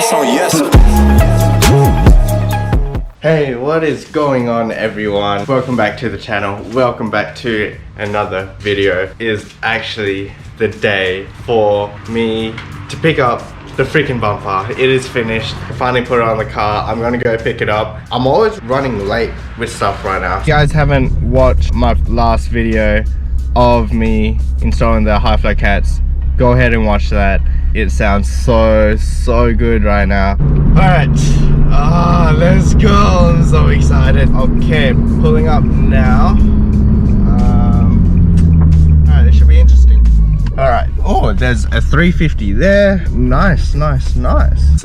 yes on yes. Hey, what is going on, everyone? Welcome back to the channel. Welcome back to another video. It is actually the day for me to pick up the freaking bumper. It is finished. I finally put it on the car. I'm gonna go pick it up. I'm always running late with stuff right now. If you guys haven't watched my last video of me installing the high flow cats, go ahead and watch that. It sounds so good right now. Alright, let's go. I'm so excited. Okay, pulling up now. Alright, this should be interesting. Alright, oh, there's a 350 there. Nice.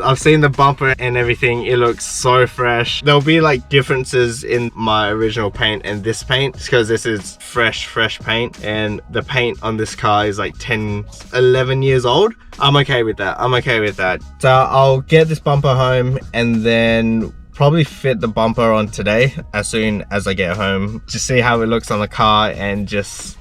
I've seen the bumper and everything. It looks so fresh. There'll be like differences in my original paint and this paint because this is fresh paint, and the paint on this car is like 11 years old. I'm okay with that. So I'll get this bumper home and then probably fit the bumper on today as soon as I get home to see how it looks on the car and just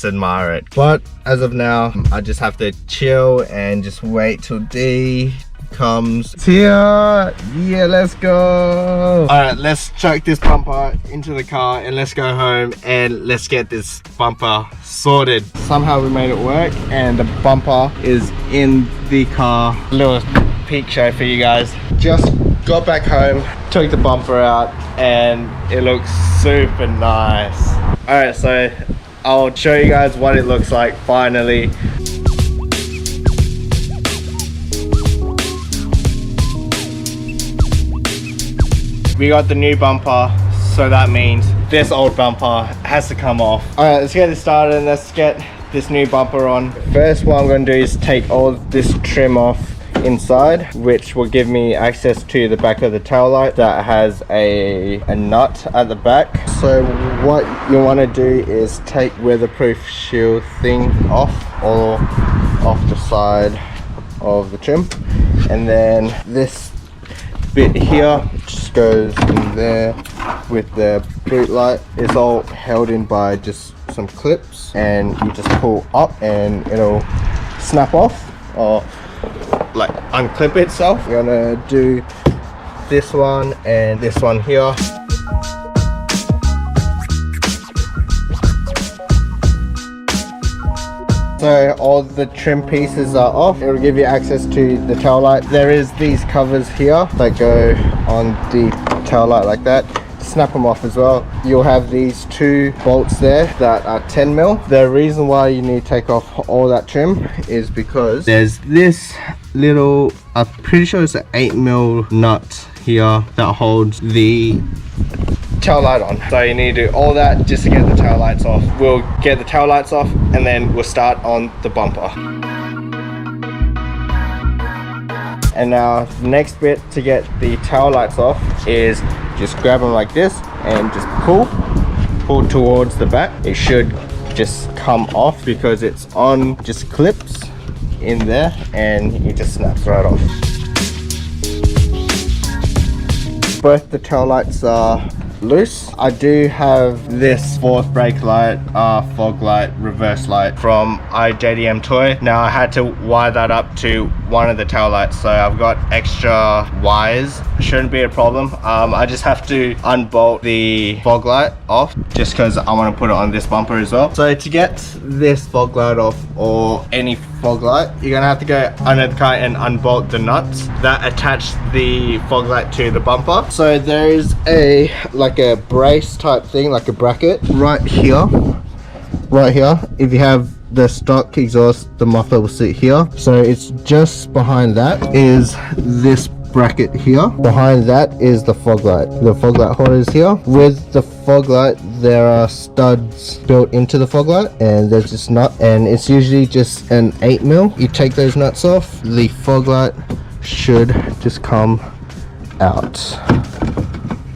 admire it. But as of now, I just have to chill and just wait till D comes. It's here. Yeah, let's go. All right, let's chuck this bumper into the car and let's go home and let's get this bumper sorted. Somehow we made it work and the bumper is in the car. A little peek show for you guys. Just got back home, took the bumper out, and it looks super nice. All right, so I'll show you guys what it looks like finally. We got the new bumper, so that means this old bumper has to come off. Alright, let's get this started and let's get this new bumper on. First, what I'm going to do is take all this trim off inside, which will give me access to the back of the tail light that has a nut at the back. So what you want to do is take weatherproof shield thing off, or off the side of the trim, and then this bit here just goes in there with the boot light. It's all held in by just some clips, and you just pull up and it'll snap off or like unclip itself. We're gonna do this one and this one here. So all the trim pieces are off. It will give you access to the tail light. There is these covers here that go on the tail light like that. Snap them off as well. You'll have these two bolts there that are 10 mil. The reason why you need to take off all that trim is because there's this little, I'm pretty sure it's an 8 mil nut here that holds the tail light on. So you need to do all that just to get the tail lights off. We'll get the tail lights off and then we'll start on the bumper. And now the next bit to get the tail lights off is just grab them like this and just pull towards the back. It should just come off because it's on just clips in there, and it just snaps right off. Both the tail lights are loose. I do have this fourth brake light, fog light, reverse light from JDM Toy. Now I had to wire that up to one of the tail lights, so I've got extra wires. Shouldn't be a problem. I just have to unbolt the fog light off just because I want to put it on this bumper as well. So to get this fog light off, or any fog light, you're gonna have to go under the car and unbolt the nuts that attach the fog light to the bumper. So there is like a brace type thing, like a bracket right here. If you have the stock exhaust, the muffler will sit here. So it's just behind that is this bracket here. Behind that is the fog light. The fog light holder is here. With the fog light, there are studs built into the fog light, and there's this nut, and it's usually just an 8 mil. You take those nuts off, the fog light should just come out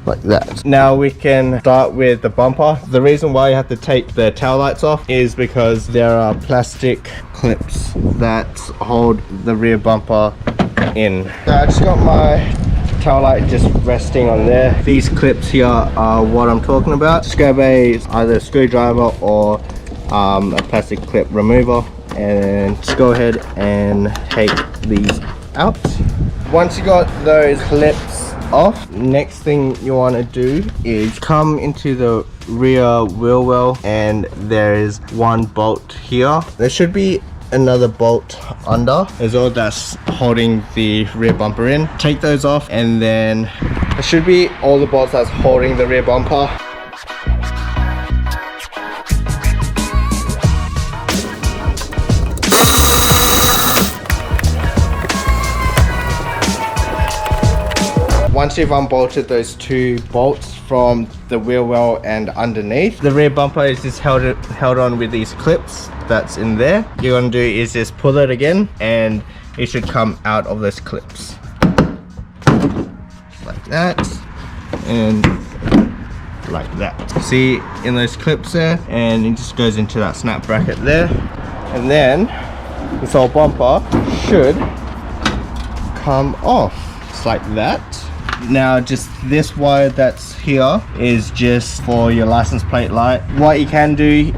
like that. Now we can start with the bumper. The reason why you have to take the tail lights off is because there are plastic clips that hold the rear bumper in. So I just got my tail light just resting on there. These clips here are what I'm talking about. Just grab either a screwdriver or a plastic clip remover, and just go ahead and take these out. Once you got those clips off, next thing you want to do is come into the rear wheel well, and there is one bolt here. There should be another bolt under as well that's holding the rear bumper in. Take those off, and then there should be all the bolts that's holding the rear bumper. Once you've unbolted those two bolts from the wheel well and underneath, the rear bumper is just held on with these clips that's in there. What you're gonna do is just pull it again, and it should come out of those clips. Like that, and like that. See in those clips there, and it just goes into that snap bracket there. And then this whole bumper should come off, just like that. Now just this wire that's here is just for your license plate light. What you can do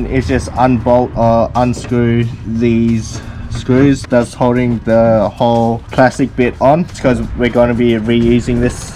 is just unbolt or unscrew these screws that's holding the whole plastic bit on, because we're going to be reusing this.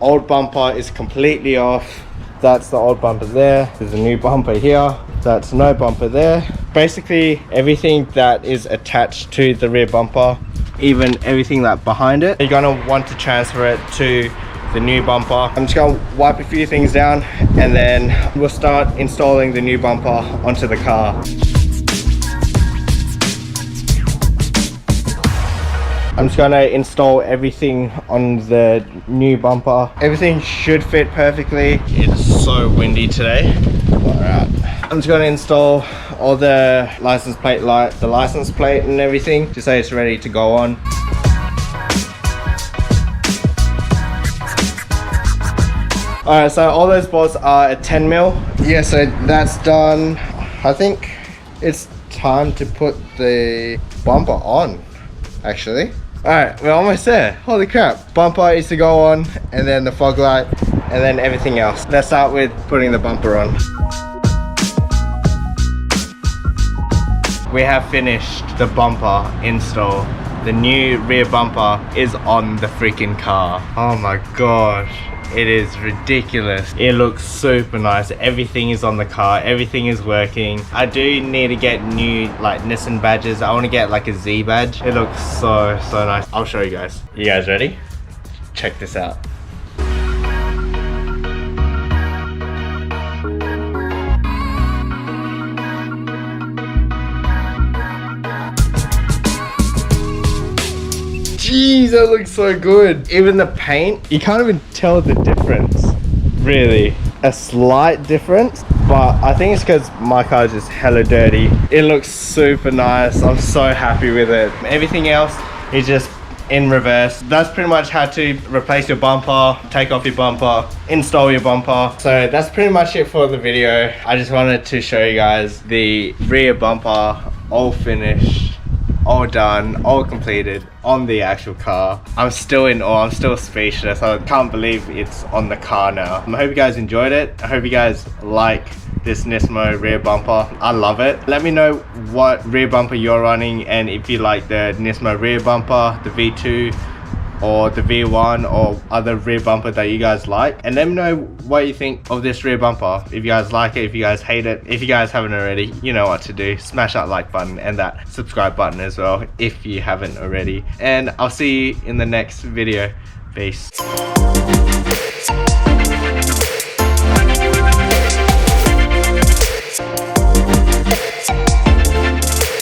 Old bumper is completely off. That's the old bumper there. There's a new bumper here. That's no bumper there. Basically everything that is attached to the rear bumper, even everything that behind it, you're gonna want to transfer it to the new bumper. I'm just gonna wipe a few things down, and then we'll start installing the new bumper onto the car. I'm just gonna install everything on the new bumper. Everything should fit perfectly. It's so windy today. Alright, I'm just gonna install all the license plate light, the license plate and everything, just so it's ready to go on. Alright, so all those bolts are at 10mm. Yeah, so that's done. I think it's time to put the bumper on, actually. Alright, we're almost there. Holy crap. Bumper is to go on, and then the fog light, and then everything else. Let's start with putting the bumper on. We have finished the bumper install. The new rear bumper is on the freaking car. Oh my gosh. It is ridiculous. It looks super nice. Everything is on the car. Everything is working. I do need to get new like Nissan badges. I want to get like a Z badge. It looks so nice. I'll show you guys. You guys ready? Check this out. Jeez, that looks so good. Even the paint, you can't even tell the difference, really. A slight difference, but I think it's because my car is just hella dirty. It looks super nice. I'm so happy with it. Everything else is just in reverse. That's pretty much how to replace your bumper, take off your bumper, install your bumper. So that's pretty much it for the video. I just wanted to show you guys the rear bumper all finished, all done, all completed on the actual car. I'm still in awe. I'm still speechless. I can't believe it's on the car now. I hope you guys enjoyed it. I hope you guys like this Nismo rear bumper. I love it. Let me know what rear bumper you're running, and if you like the Nismo rear bumper, the V2 or the V1 or other rear bumper that you guys like, and let me know what you think of this rear bumper. If you guys like it, if you guys hate it. If you guys haven't already, you know what to do. Smash that like button and that subscribe button as well if you haven't already, and I'll see you in the next video. Peace.